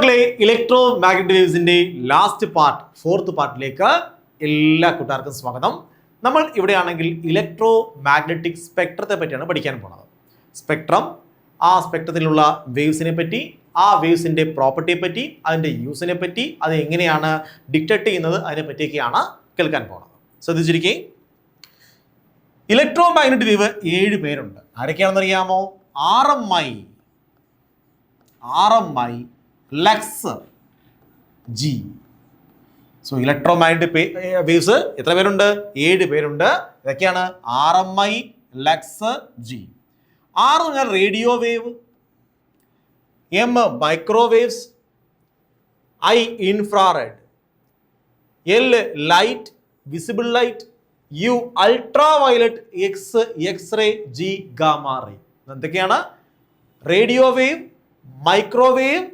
മക്കളെ electromagnetic വേവ്സിന്റെ last part fourth പാർട്ടിലേക്ക് എല്ലാ കൂട്ടുകാർക്കും സ്വാഗതം. നമ്മൾ ഇവിടെയാണെങ്കിൽ ഇലക്ട്രോ മാഗ്നറ്റിക് സ്പെക്ട്രത്തെ പറ്റിയാണ് പഠിക്കാൻ പോകുന്നത്. സ്പെക്ട്രം, ആ സ്പെക്ട്രത്തിലുള്ള വേവ്സിനെ പറ്റി, ആ വേവ്സിന്റെ പ്രോപ്പർട്ടിയെ പറ്റി, അതിന്റെ യൂസിനെ പറ്റി, അത് എങ്ങനെയാണ് ഡിറ്റക്ട് ചെയ്യുന്നത്, അതിനെ പറ്റിയൊക്കെയാണ് കേൾക്കാൻ പോകുന്നത്. ശ്രദ്ധിച്ചിരിക്കേ. ഇലക്ട്രോ മാഗ്നറ്റിക് വേവ് 7 പേരുണ്ട്. ആരൊക്കെയാണെന്ന് അറിയാമോ? RMI, Lux, G. So electro magnetic waves എത്ര പേരുണ്ട്? 7 പേരുണ്ട്. ഇതൊക്കെയാണ് RMI, Lux, G. R എന്ന് പറഞ്ഞാൽ radio wave, M microwaves, I infrared, L light, visible light, U ultraviolet, X ray, G gamma ray. എന്തൊക്കെയാണ്? Radio wave, microwave,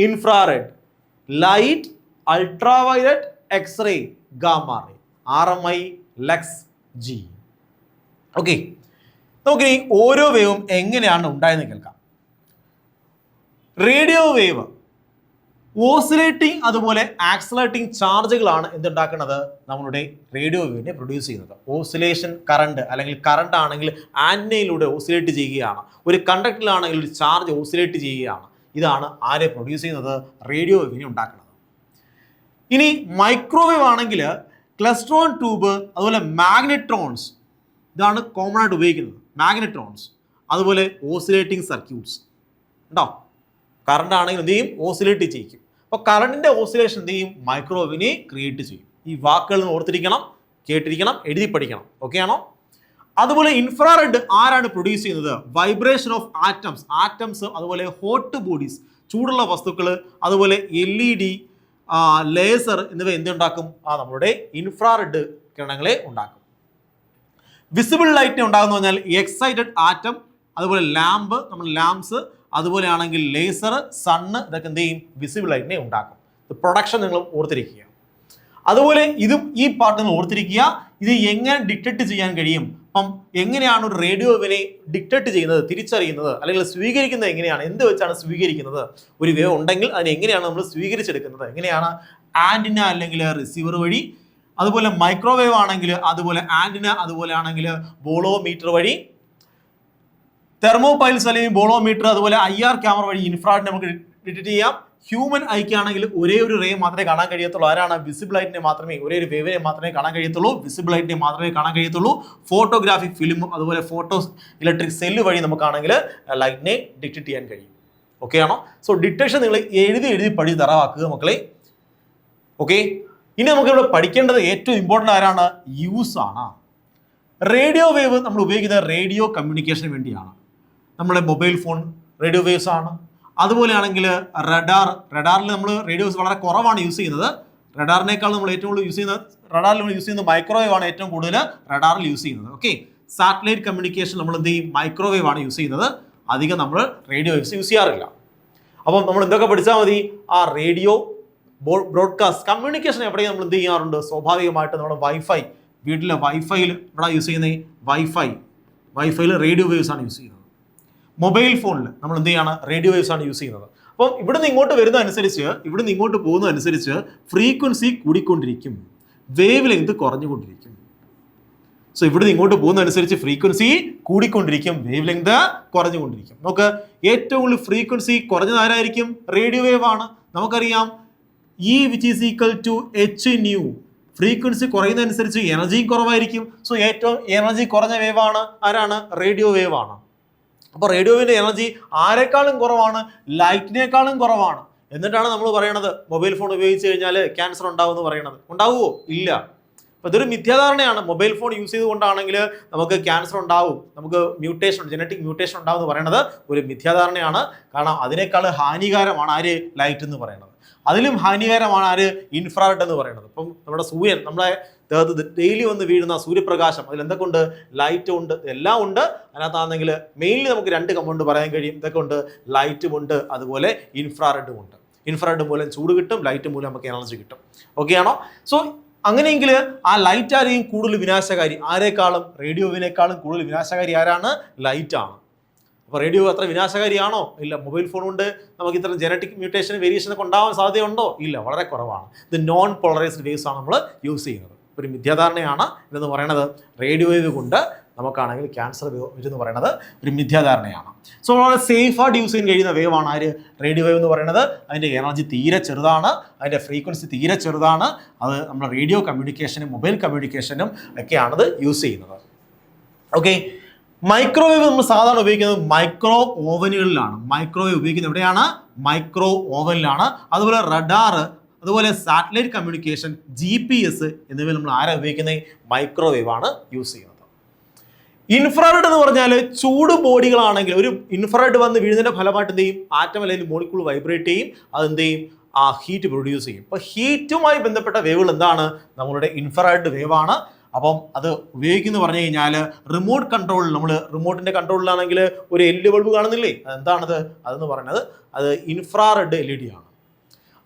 infrared, light, ultraviolet, X ray, gamma ray. RMI, Lux, G. Okay, നമുക്ക് ഈ ഓരോ വേവും എങ്ങനെയാണ് ഉണ്ടായെന്ന് കേൾക്കാം. Radio wave oscillating അതുപോലെ ആക്സലേറ്റിംഗ് ചാർജുകളാണ് എന്തുണ്ടാക്കുന്നത്? നമ്മളുടെ റേഡിയോ വേവിനെ പ്രൊഡ്യൂസ് ചെയ്യുന്നത്. ഓസിലേഷൻ കറണ്ട് അല്ലെങ്കിൽ കറണ്ട് ആണെങ്കിൽ ആന്റിനയിലൂടെ ഓസിലേറ്റ് ചെയ്യുകയാണ്. ഒരു കണ്ടക്ടറിലാണെങ്കിൽ ഒരു ചാർജ് ഓസിലേറ്റ് ചെയ്യുകയാണ്. ഇതാണ് ആരെ പ്രൊഡ്യൂസ് ചെയ്യുന്നത്? റേഡിയോ വേവിനെ ഉണ്ടാക്കുന്നത്. ഇനി മൈക്രോവേവ് ആണെങ്കിൽ ക്ലസ്ട്രോൺ ട്യൂബ് അതുപോലെ മാഗ്നെട്രോൺസ്, ഇതാണ് കോമൺ ആയിട്ട് ഉപയോഗിക്കുന്നത്. മാഗ്നെട്രോൺസ് അതുപോലെ ഓസിലേറ്റിംഗ് സർക്യൂട്ട്സ് ഉണ്ടോ? കറണ്ട് ആണെങ്കിൽ എന്ത് ചെയ്യും? ഓസിലേറ്റ് ചെയ്യിക്കും. അപ്പോൾ കറണ്ടിൻ്റെ ഓസിലേഷൻ എന്ത് ചെയ്യും? മൈക്രോവേവിനെ ക്രിയേറ്റ് ചെയ്യും. ഈ വാക്കുകൾ ഓർത്തിരിക്കണം, കേട്ടിരിക്കണം, എഴുതി പഠിക്കണം. ഓക്കെ ആണോ? അതുപോലെ ഇൻഫ്രാറെഡ് ആരാണ് പ്രൊഡ്യൂസ് ചെയ്യുന്നത്? വൈബ്രേഷൻ ഓഫ് ആറ്റംസ് അതുപോലെ ഹോട്ട് ബോഡീസ്, ചൂടുള്ള വസ്തുക്കൾ, അതുപോലെ LED, ലേസർ എന്നിവ എന്തുണ്ടാക്കും? നമ്മളുടെ ഇൻഫ്രാറെഡ് കിരണങ്ങളെ ഉണ്ടാക്കും. വിസിബിൾ ലൈറ്റിനെ ഉണ്ടാകുന്ന പറഞ്ഞാൽ എക്സൈറ്റഡ് ആറ്റം, അതുപോലെ ലാമ്പ്, നമ്മൾ ലാംപ്സ്, അതുപോലെ ആണെങ്കിൽ ലേസർ, സണ്ണ്, ഇതൊക്കെ എന്ത് ചെയ്യും? വിസിബിൾ ലൈറ്റിനെ ഉണ്ടാക്കും. പ്രൊഡക്ഷൻ നിങ്ങൾ ഓർത്തിരിക്കുക. അതുപോലെ ഇതും ഈ പാർട്ട് നിങ്ങൾ ഓർത്തിരിക്കുക. ഇത് എങ്ങനെ ഡിറ്റക്ട് ചെയ്യാൻ കഴിയും? അപ്പം എങ്ങനെയാണ് ഒരു റേഡിയോ വേവിനെ ഡിറ്റക്ട് ചെയ്യുന്നത്, തിരിച്ചറിയുന്നത്, അല്ലെങ്കിൽ സ്വീകരിക്കുന്നത് എങ്ങനെയാണ്? എന്ത് വെച്ചാണ് സ്വീകരിക്കുന്നത്? ഒരു വേവ് ഉണ്ടെങ്കിൽ അതിനെ എങ്ങനെയാണ് നമ്മൾ സ്വീകരിച്ചെടുക്കുന്നത്? എങ്ങനെയാണ്? ആന്റിന അല്ലെങ്കിൽ റിസീവർ വഴി, അതുപോലെ മൈക്രോവേവ് ആണെങ്കിൽ അതുപോലെ ആന്റിന, അതുപോലെ ആണെങ്കിൽ ബോളോമീറ്റർ വഴി, തെർമോപൈൽസ് അല്ലെങ്കിൽ ബോളോമീറ്റർ, അതുപോലെ IR ക്യാമറ വഴി ഇൻഫ്രാറെഡ് നമുക്ക് ഡിറ്റക്ട് ചെയ്യാം. ഹ്യൂമൻ ഐക്കാണെങ്കിൽ ഒരേ ഒരു റേ മാത്രമേ കാണാൻ കഴിയത്തുള്ളൂ. ആരാണ്? വിസിബിൾ ലൈറ്റിനെ മാത്രമേ, ഒരേ ഒരു വേവിനെ മാത്രമേ കാണാൻ കഴിയത്തുള്ളൂ. വിസിബിൾ ലൈറ്റിനെ മാത്രമേ കാണാൻ കഴിയത്തുള്ളൂ. ഫോട്ടോഗ്രാഫിക് ഫിലിം അതുപോലെ ഇലക്ട്രിക് സെല്ല് വഴി നമുക്കാണെങ്കിൽ ലൈറ്റിനെ ഡിറ്റക്ട് ചെയ്യാൻ കഴിയും. ഓക്കെ ആണോ? സോ ഡിറ്റക്ഷൻ നിങ്ങൾ എഴുതി പഠിച്ച് തറവാക്കുക മക്കളെ. ഓക്കെ, ഇനി നമുക്കിവിടെ പഠിക്കേണ്ടത് ഏറ്റവും ഇമ്പോർട്ടൻ്റ് ആരാണ്? യൂസ് ആണ്. റേഡിയോ വേവ് നമ്മൾ ഉപയോഗിക്കുന്നത് റേഡിയോ കമ്മ്യൂണിക്കേഷന് വേണ്ടിയാണ്. നമ്മുടെ മൊബൈൽ ഫോൺ റേഡിയോ വേവ്സ് ആണ്. അതുപോലെയാണെങ്കിൽ റഡാറിൽ നമ്മൾ റേഡിയോ വേവ്സ് വളരെ കുറവാണ് യൂസ് ചെയ്യുന്നത്. റഡാറിനേക്കാൾ നമ്മൾ ഏറ്റവും കൂടുതൽ റഡാറിൽ നമ്മൾ യൂസ് ചെയ്യുന്നത് മൈക്രോവേവ് ആണ് ഏറ്റവും കൂടുതൽ റഡാറിൽ യൂസ് ചെയ്യുന്നത്. ഓക്കെ, സാറ്റലൈറ്റ് കമ്മ്യൂണിക്കേഷൻ നമ്മൾ എന്ത് ചെയ്യും? മൈക്രോവേവ് ആണ് യൂസ് ചെയ്യുന്നത്. അധികം നമ്മൾ റേഡിയോ വേവ്സ് യൂസ് ചെയ്യാറില്ല. അപ്പം നമ്മൾ എന്തൊക്കെ പഠിച്ചാൽ മതി? ആ റേഡിയോ ബ്രോഡ്കാസ്റ്റ് കമ്മ്യൂണിക്കേഷൻ എവിടെയും നമ്മൾ എന്ത് ചെയ്യാറുണ്ട്? സ്വാഭാവികമായിട്ട് നമ്മുടെ വൈഫൈ, വീട്ടിലെ വൈഫൈയിൽ ഇവിടെ യൂസ് ചെയ്യുന്ന വൈഫൈയിൽ റേഡിയോ വേവ്സ് ആണ് യൂസ് ചെയ്യുന്നത്. മൊബൈൽ ഫോണിൽ നമ്മൾ എന്ത് ചെയ്യാണ്? റേഡിയോ വേവ്സ് ആണ് യൂസ് ചെയ്യുന്നത്. അപ്പം ഇവിടുന്ന് ഇങ്ങോട്ട് വരുന്നതനുസരിച്ച്, ഇവിടുന്ന് ഇങ്ങോട്ട് പോകുന്നതനുസരിച്ച് ഫ്രീക്വൻസി കൂടിക്കൊണ്ടിരിക്കും, വേവ് ലെങ്ത് കുറഞ്ഞുകൊണ്ടിരിക്കും. സോ ഇവിടുന്ന് ഇങ്ങോട്ട് പോകുന്നതനുസരിച്ച് ഫ്രീക്വൻസി കൂടിക്കൊണ്ടിരിക്കും, വേവ് ലെങ്ത് കുറഞ്ഞുകൊണ്ടിരിക്കും. നമുക്ക് ഏറ്റവും കൂടുതൽ ഫ്രീക്വൻസി കുറഞ്ഞത് ആരായിരിക്കും? റേഡിയോ വേവ് ആണ്. നമുക്കറിയാം E which is equal to h nu. Frequency കുറയുന്നതനുസരിച്ച് എനർജിയും കുറവായിരിക്കും. സോ ഏറ്റവും എനർജി കുറഞ്ഞ വേവാണ് ആരാണ്? റേഡിയോ വേവ് ആണ്. അപ്പോൾ റേഡിയോ വേവിൻ്റെ എനർജി ആരെക്കാളും കുറവാണ്? ലൈറ്റിനേക്കാളും കുറവാണ്. എന്നിട്ടാണ് നമ്മൾ പറയണത് മൊബൈൽ ഫോൺ ഉപയോഗിച്ച് കഴിഞ്ഞാൽ ക്യാൻസർ ഉണ്ടാവും എന്ന് പറയണത്. ഉണ്ടാവുമോ? ഇല്ല. അപ്പോൾ ഇതൊരു മിഥ്യാധാരണയാണ്. മൊബൈൽ ഫോൺ യൂസ് ചെയ്തുകൊണ്ടാണെങ്കിൽ നമുക്ക് ക്യാൻസർ ഉണ്ടാവും, നമുക്ക് ജനറ്റിക് മ്യൂട്ടേഷൻ ഉണ്ടാവും എന്ന് പറയുന്നത് ഒരു മിഥ്യാധാരണയാണ്. കാരണം അതിനേക്കാൾ ഹാനികരമാണ് ആര്? ലൈറ്റ് എന്ന് പറയുന്നത്. അതിലും ഹാനികരമാണ് ആര്? ഇൻഫ്രാറെഡ് എന്ന് പറയുന്നത്. ഇപ്പം നമ്മുടെ സൂര്യൻ നമ്മളെ ദേഹത്ത് ഡെയിലി വന്ന് വീഴുന്ന സൂര്യപ്രകാശം, അതിൽ എന്തൊക്കെ ഉണ്ട്? ലൈറ്റ് ഉണ്ട്, എല്ലാം ഉണ്ട്. അതിനകത്താണെങ്കിൽ മെയിൻലി നമുക്ക് 2 കമ്പൗണ്ട് പറയാൻ കഴിയും. ഇതൊക്കെ ഉണ്ട്, ലൈറ്റും ഉണ്ട്, അതുപോലെ ഇൻഫ്രാറെഡും ഉണ്ട്. ഇൻഫ്രാറെഡ് മൂലം ചൂട് കിട്ടും, ലൈറ്റ് മൂലം നമുക്ക് എനർജി കിട്ടും. ഓക്കെ ആണോ? സോ അങ്ങനെയെങ്കിൽ ആ ലൈറ്റ് ആരെയും കൂടുതൽ വിനാശകാരി? ആരെക്കാളും? റേഡിയോവിനേക്കാളും കൂടുതൽ വിനാശകാരി ആരാണ്? ലൈറ്റ് ആണ്. അപ്പോൾ റേഡിയോ അത്ര വിനാശകാരിയാണോ? ഇല്ല. മൊബൈൽ ഫോൺ കൊണ്ട് നമുക്ക് ഇത്തരം ജനറ്റിക് മ്യൂട്ടേഷൻ വേരിയേഷൻ ഒക്കെ ഉണ്ടാവാൻ സാധ്യതയുണ്ടോ? ഇല്ല, വളരെ കുറവാണ്. ഇത് നോൺ പോളറൈസ്ഡ് വേവ്സ് ആണ് നമ്മൾ യൂസ് ചെയ്യുന്നത്. ഒരു മിഥ്യാധാരണയാണ് ഇതെന്ന് പറയുന്നത്. റേഡിയോ വേവ് കൊണ്ട് നമുക്കാണെങ്കിൽ ക്യാൻസർ എന്ന് പറയുന്നത് ഒരു മിഥ്യാധാരണയാണ്. സോ വളരെ സേഫായിട്ട് യൂസ് ചെയ്യാൻ കഴിയുന്ന വേവ് ആണ് ആര്? റേഡിയോ വേവ് എന്ന് പറയുന്നത്. അതിൻ്റെ എനർജി തീരെ ചെറുതാണ്, അതിൻ്റെ ഫ്രീക്വൻസി തീരെ ചെറുതാണ്. അത് നമ്മുടെ റേഡിയോ കമ്മ്യൂണിക്കേഷനും മൊബൈൽ കമ്മ്യൂണിക്കേഷനും ഒക്കെയാണത് യൂസ് ചെയ്യുന്നത്. ഓക്കെ, മൈക്രോവേവ് നമ്മൾ സാധാരണ ഉപയോഗിക്കുന്നത് മൈക്രോ ഓവനുകളിലാണ്. മൈക്രോവേവ് ഉപയോഗിക്കുന്നത് എവിടെയാണ്? മൈക്രോ ഓവനിലാണ്. അതുപോലെ റഡാർ, അതുപോലെ സാറ്റലൈറ്റ് കമ്മ്യൂണിക്കേഷൻ, GPS എന്നിവ നമ്മൾ ആരാ ഉപയോഗിക്കുന്നത്? മൈക്രോവേവ് ആണ് യൂസ് ചെയ്യുന്നത്. ഇൻഫ്രാറെഡ് എന്ന് പറഞ്ഞാൽ ചൂട് ബോഡികളാണെങ്കിൽ ഒരു ഇൻഫ്രാറെഡ് വന്ന് വീഴുന്നതിൻ്റെ ഫലമായിട്ട് എന്ത് ചെയ്യും? ആറ്റം അല്ലെങ്കിൽ മോളിക്യൂൾ വൈബ്രേറ്റ് ചെയ്യും, അതെന്ത് ചെയ്യും? ആ ഹീറ്റ് പ്രൊഡ്യൂസ് ചെയ്യും. അപ്പോൾ ഹീറ്റുമായി ബന്ധപ്പെട്ട വേവുകൾ എന്താണ്? നമ്മളുടെ ഇൻഫ്രാറെഡ് വേവാണ്. അപ്പം അത് ഉപയോഗിക്കുന്നു പറഞ്ഞു കഴിഞ്ഞാൽ റിമോട്ട് കൺട്രോളിൽ, നമ്മൾ റിമോട്ടിൻ്റെ കൺട്രോളിലാണെങ്കിൽ ഒരു LED ബൾബ് കാണുന്നില്ലേ? അതെന്താണത്? അതെന്ന് പറയുന്നത് അത് ഇൻഫ്രാറെഡ് LED ആണ്.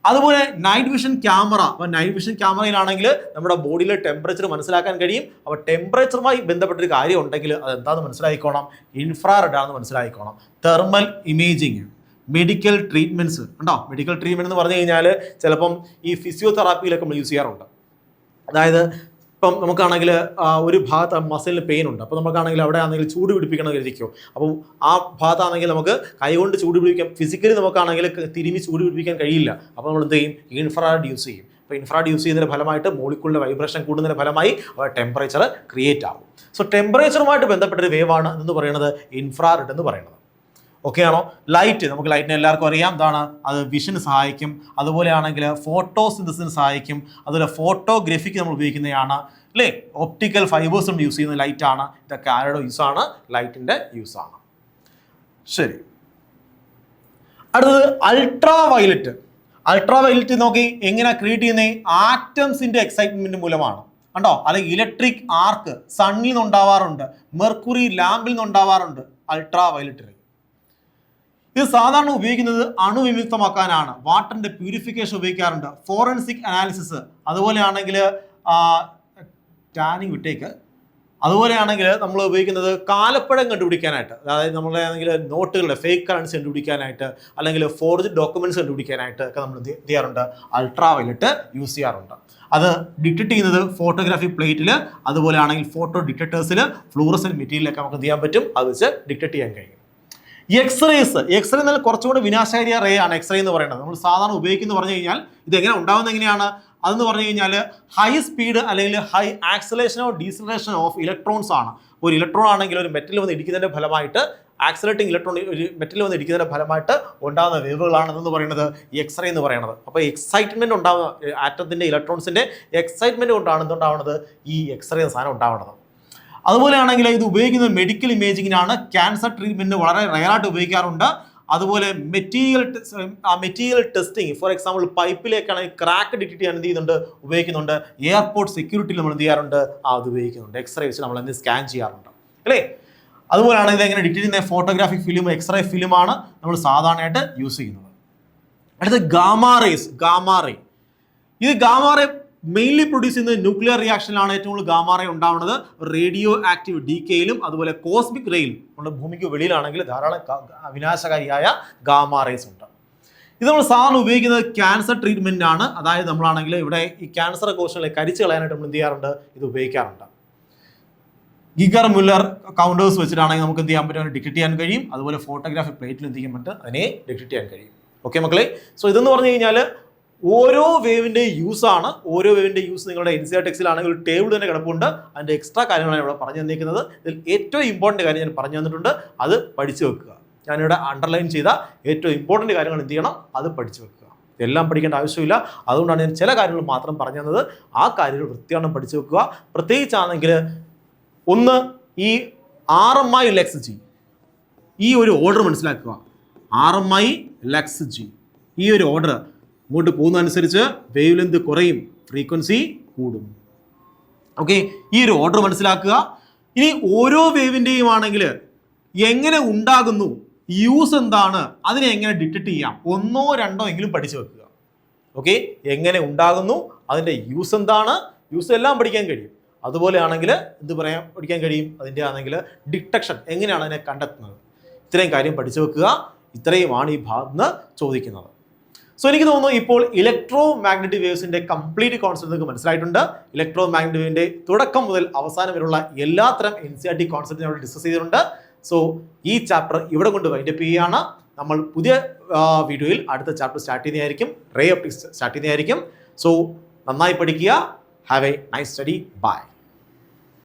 അതുപോലെ നൈറ്റ് വിഷൻ ക്യാമറ. അപ്പോൾ നൈറ്റ് വിഷൻ ക്യാമറയിലാണെങ്കിൽ നമ്മുടെ ബോഡിയിലെ ടെമ്പറേച്ചർ മനസ്സിലാക്കാൻ കഴിയും. അപ്പോൾ ടെമ്പറേച്ചറുമായി ബന്ധപ്പെട്ടൊരു കാര്യം ഉണ്ടെങ്കിൽ അത് എന്താണെന്ന് മനസ്സിലാക്കിക്കോണം? ഇൻഫ്രാറെഡ് ആണെന്ന് മനസ്സിലാക്കിക്കോണം. തെർമൽ ഇമേജിങ്, മെഡിക്കൽ ട്രീറ്റ്മെൻറ്റ്സ് ഉണ്ടോ? മെഡിക്കൽ ട്രീറ്റ്മെൻറ്റ് എന്ന് പറഞ്ഞു കഴിഞ്ഞാൽ ചിലപ്പം ഈ ഫിസിയോതെറാപ്പിയിലൊക്കെ നമ്മൾ യൂസ് ചെയ്യാറുണ്ട്. അതായത് ഇപ്പം നമുക്കാണെങ്കിൽ ഒരു ഭാഗത്ത് മസിലിന് പെയിൻ ഉണ്ട്, അപ്പോൾ നമുക്കാണെങ്കിൽ അവിടെ ആണെങ്കിൽ ചൂട് പിടിപ്പിക്കണം കരുതിക്കോ. അപ്പോൾ ആ ഭാഗത്താണെങ്കിൽ നമുക്ക് കൈകൊണ്ട് ചൂട് പിടിപ്പിക്കാം, ഫിസിക്കലി നമുക്കാണെങ്കിൽ തിരുമ്മി ചൂട് പിടിപ്പിക്കാൻ കഴിയില്ല. അപ്പോൾ നമ്മൾ എന്ത് ചെയ്യും? ഇൻഫ്രാറെഡ് യൂസ് ചെയ്യും. അപ്പോൾ ഇൻഫ്രാറെഡ് യൂസ് ചെയ്യുന്നതിൻ്റെ ഫലമായിട്ട് മോളിക്യൂളിൻ്റെ വൈബ്രേഷൻ കൂടുന്നതിൻ്റെ ഫലമായി ടെമ്പറേച്ചർ ക്രിയേറ്റ് ആകും. സോ ടെമ്പറേച്ചറുമായിട്ട് ബന്ധപ്പെട്ടൊരു വേവാണ് എന്ന് പറയുന്നത് ഇൻഫ്രാറെഡ് എന്ന് പറയുന്നത്. ഓക്കെ ആണോ? ലൈറ്റ്, നമുക്ക് ലൈറ്റിനെ എല്ലാവർക്കും അറിയാം എന്താണ്? അത് വിഷന് സഹായിക്കും. അതുപോലെ ആണെങ്കിൽ ഫോട്ടോസിന്തസിന് സഹായിക്കും. അതുപോലെ ഫോട്ടോഗ്രഫിക്ക് നമ്മൾ ഉപയോഗിക്കുന്നതാണ് അല്ലേ? ഒപ്റ്റിക്കൽ ഫൈബേഴ്സ് നമ്മൾ യൂസ് ചെയ്യുന്ന ലൈറ്റാണ്. ഇതൊക്കെ ആരുടെ യൂസാണ്? ലൈറ്റിൻ്റെ യൂസാണ്. ശരി, അടുത്തത് അൾട്രാ വയലറ്റ്. അൾട്രാ വയലറ്റ് നോക്കി എങ്ങനെയാണ് ക്രിയേറ്റ് ചെയ്യുന്നത്? ആറ്റംസിൻ്റെ എക്സൈറ്റ്മെൻറ്റ് മൂലമാണ് കണ്ടോ? അല്ലെങ്കിൽ ഇലക്ട്രിക് ആർക്ക് സണ്ണിൽ നിന്നുണ്ടാവാറുണ്ട്, മെർക്കുറി ലാമ്പിൽ നിന്നുണ്ടാവാറുണ്ട് അൾട്രാ വയലറ്റ്. ഇത് സാധാരണ ഉപയോഗിക്കുന്നത് അണുവിമുക്തമാക്കാനാണ്. വാട്ടറിൻ്റെ പ്യൂരിഫിക്കേഷൻ ഉപയോഗിക്കാറുണ്ട്, ഫോറൻസിക് അനാലിസിസ്, അതുപോലെയാണെങ്കിൽ ടാനിങ് വിട്ടേക്ക്, അതുപോലെയാണെങ്കിൽ നമ്മൾ ഉപയോഗിക്കുന്നത് കാലപ്പഴം കണ്ടുപിടിക്കാനായിട്ട്. അതായത് നമ്മുടെ ആണെങ്കിൽ നോട്ടുകളുടെ ഫേക്ക് കറൻസി കണ്ടുപിടിക്കാനായിട്ട്, അല്ലെങ്കിൽ ഫോർജ് ഡോക്യുമെൻറ്റ്സ് കണ്ടുപിടിക്കാനായിട്ട് ഒക്കെ നമ്മൾ എന്ത് ചെയ്യാറുണ്ട്? അൾട്രാ വയലറ്റ് യൂസ് ചെയ്യാറുണ്ട്. അത് ഡിറ്റക്ട് ചെയ്യുന്നത് ഫോട്ടോഗ്രാഫി പ്ലേറ്റിൽ, അതുപോലെ ആണെങ്കിൽ ഫോട്ടോ ഡിറ്റക്ടേഴ്സിൽ, ഫ്ലൂറസെന്റ് മെറ്റീരിയലൊക്കെ നമുക്ക് എന്ത് ചെയ്യാൻ പറ്റും? അത് വെച്ച് ഡിറ്റക്ട് ചെയ്യാൻ കഴിയും. എക്സ്റേസ് എന്നാൽ കുറച്ചുകൂടി വിനാശകാരിയ റേ ആണ് എക്സ്റേ എന്ന് പറയുന്നത്. നമ്മൾ സാധാരണ ഉപയോഗിക്കുന്നത് പറഞ്ഞു കഴിഞ്ഞാൽ ഇതെങ്ങനെ ഉണ്ടാകുന്നത് എങ്ങനെയാണ്? അതെന്ന് പറഞ്ഞു കഴിഞ്ഞാൽ ഹൈ സ്പീഡ് അല്ലെങ്കിൽ ഹൈ ആക്സലേഷനോ ഡീസലേഷനോ ഓഫ് ഇലക്ട്രോൺസ് ആണ്. ഒരു ഇലക്ട്രോൺ ആണെങ്കിൽ ഒരു മെറ്റൽ വന്ന് ഇടിക്കുന്നതിൻ്റെ ഫലമായിട്ട്, ആക്സലേറ്റിംഗ് ഇലക്ട്രോൺ ഒരു മെറ്റൽ വന്ന് ഇടിക്കുന്നതിൻ്റെ ഫലമായിട്ട് ഉണ്ടാകുന്ന വേവുകളാണ് എന്ന് പറയുന്നത് എക്സ്റേ എന്ന് പറയുന്നത്. അപ്പോൾ എക്സൈറ്റ്മെൻറ്റ് ഉണ്ടാകുന്ന ആറ്റത്തിൻ്റെ ഇലക്ട്രോൺസിൻ്റെ എക്സൈറ്റ്മെൻറ്റ് കൊണ്ടാണ് എന്തുണ്ടാവുന്നത്? ഈ എക്സ്റേ സാധനം ഉണ്ടാവുന്നത്. അതുപോലെയാണെങ്കിൽ ഇത് ഉപയോഗിക്കുന്നത് മെഡിക്കൽ ഇമേജിങ്ങിനാണ്. ക്യാൻസർ ട്രീറ്റ്മെൻറ്റിന് വളരെ റയറായിട്ട് ഉപയോഗിക്കാറുണ്ട്. അതുപോലെ മെറ്റീരിയൽ ടെസ്റ്റിംഗ്, ഫോർ എക്സാമ്പിൾ പൈപ്പിലേക്കാണെങ്കിൽ ക്രാക്ക് ഡിറ്റക്ട് ചെയ്യാൻ എന്ത് ചെയ്യുന്നുണ്ട്? ഉപയോഗിക്കുന്നുണ്ട്. എയർപോർട്ട് സെക്യൂരിറ്റിയിൽ നമ്മൾ എന്ത് ചെയ്യാറുണ്ട്? അത് ഉപയോഗിക്കുന്നുണ്ട്. എക്സ്റേ വെച്ച് നമ്മൾ എന്ത് സ്കാൻ ചെയ്യാറുണ്ട് അല്ലേ? അതുപോലെയാണ് ഇതെങ്ങനെ ഡിറ്റക്ട് ചെയ്യുന്ന ഫോട്ടോഗ്രാഫിക് ഫിലിം, എക്സ്റേ ഫിലിമാണ് നമ്മൾ സാധാരണയായിട്ട് യൂസ് ചെയ്യുന്നത്. അടുത്ത ഗാമാ റേസ്. ഇത് ഗാമാ റേ മെയിൻലി പ്രൊഡ്യൂസ് ചെയ്യുന്നത് ന്യൂക്ലിയർ റിയാക്ഷനിലാണ് ഏറ്റവും കൂടുതൽ ഗാമാ റേ ഉണ്ടാവുന്നത്. റേഡിയോ ആക്റ്റീവ് ഡീക്കേയിലും അതുപോലെ കോസ്മിക് റേയിലും നമ്മുടെ ഭൂമിക്ക് വെളിയിലാണെങ്കിൽ ധാരാളം വിനാശകാരിയായ ഗാമാ റേസ് ഉണ്ട്. ഇത് നമ്മൾ സാധാരണ ഉപയോഗിക്കുന്നത് ക്യാൻസർ ട്രീറ്റ്മെൻറ്റിനാണ്. അതായത് നമ്മളാണെങ്കിൽ ഇവിടെ ഈ ക്യാൻസർ കോശങ്ങളെ കരിച്ചു കളയാനായിട്ട് നമ്മൾ എന്ത് ചെയ്യാറുണ്ട്? ഇത് ഉപയോഗിക്കാറുണ്ട്. ഗിഗർ മുല്ലർ കൗണ്ടേഴ്സ് വെച്ചിട്ടാണെങ്കിൽ നമുക്ക് എന്ത് ചെയ്യാൻ പറ്റും? ഡിറ്റക്ട് ചെയ്യാൻ കഴിയും. അതുപോലെ ഫോട്ടോഗ്രാഫി പ്ലേറ്റിൽ എന്ത് ചെയ്യാൻ പറ്റും? അതിനെ ഡിറ്റക്ട് ചെയ്യാൻ കഴിയും. ഓക്കെ മക്കളെ, സോ ഇതെന്ന് പറഞ്ഞു കഴിഞ്ഞാൽ ഓരോ വേവിൻ്റെ യൂസാണ്. ഓരോ വേവിൻ്റെ യൂസ് നിങ്ങളുടെ NCERT ടെക്സ്റ്റിലാണെങ്കിൽ ഒരു ടേബിൾ തന്നെ കിടപ്പുണ്ട്. അതിൻ്റെ എക്സ്ട്രാ കാര്യങ്ങളാണ് ഇവിടെ പറഞ്ഞു തന്നിരിക്കുന്നത്. ഇതിൽ ഏറ്റവും ഇമ്പോർട്ടൻറ്റ് കാര്യം ഞാൻ പറഞ്ഞു തന്നിട്ടുണ്ട്, അത് പഠിച്ചു വെക്കുക. ഞാനിവിടെ അണ്ടർലൈൻ ചെയ്ത ഏറ്റവും ഇമ്പോർട്ടൻറ്റ് കാര്യങ്ങൾ എന്ത് ചെയ്യണം? അത് പഠിച്ചു വെക്കുക. എല്ലാം പഠിക്കേണ്ട ആവശ്യമില്ല. അതുകൊണ്ടാണ് ഞാൻ ചില കാര്യങ്ങൾ മാത്രം പറഞ്ഞു തന്നത്. ആ കാര്യങ്ങൾ വൃത്തിയാണം പഠിച്ചു വെക്കുക. പ്രത്യേകിച്ചാണെങ്കിൽ ഒന്ന് ഈ RMI ലക്സ് G, ഈ ഒരു ഓർഡർ മനസ്സിലാക്കുക. RMI ലക്സ് G, ഈ ഒരു ഓർഡർ ഇങ്ങോട്ട് പോകുന്നതനുസരിച്ച് വേവ് ലെന്ത് കുറയും, ഫ്രീക്വൻസി കൂടും. ഓക്കെ, ഈ ഒരു ഓർഡർ മനസ്സിലാക്കുക. ഇനി ഓരോ വേവിൻ്റെയും ആണെങ്കിൽ എങ്ങനെ ഉണ്ടാകുന്നു, യൂസ് എന്താണ്, അതിനെ എങ്ങനെ ഡിറ്റക്ട് ചെയ്യാം, ഒന്നോ രണ്ടോ എങ്കിലും പഠിച്ചു വെക്കുക. ഓക്കെ, എങ്ങനെ ഉണ്ടാകുന്നു, അതിൻ്റെ യൂസ് എന്താണ്, യൂസ് എല്ലാം പഠിക്കാൻ കഴിയും. അതുപോലെ ആണെങ്കിൽ എന്ത് പറയാൻ പഠിക്കാൻ കഴിയും? അതിൻ്റെ ആണെങ്കിൽ ഡിറ്റക്ഷൻ എങ്ങനെയാണ് അതിനെ കണ്ടെത്തുന്നത്. ഇത്രയും കാര്യം പഠിച്ചു വെക്കുക. ഇത്രയുമാണ് ഈ ഭാഗത്ത് നിന്ന് ചോദിക്കുന്നത്. സോ എനിക്ക് തോന്നുന്നു ഇപ്പോൾ ഇലക്ട്രോ മാഗ്നറ്റിക് വേവ്സിന്റെ കംപ്ലീറ്റ് കോൺസെപ്റ്റ് നിങ്ങൾക്ക് മനസ്സിലായിട്ടുണ്ട്. ഇലക്ട്രോ മാഗ്നറ്റിക് വേവിന്റെ തുടക്കം മുതൽ അവസാനം വരെയുള്ള എല്ലാത്തരം NCERT കോൺസെപ്റ്റ് നമ്മൾ ഡിസ്കസ് ചെയ്തിട്ടുണ്ട്. സോ ഈ ചാപ്റ്റർ ഇവിടെ കൊണ്ട് വൈൻഡപ്പ് ചെയ്യുകയാണ്. നമ്മൾ പുതിയ വീഡിയോയിൽ അടുത്ത ചാപ്റ്റർ സ്റ്റാർട്ട് ചെയ്യുന്നതായിരിക്കും, റേ ഓപ്റ്റിക്സ് സ്റ്റാർട്ട് ചെയ്യുന്നതായിരിക്കും. സോ നന്നായി പഠിക്കുക. Have a nice study. By.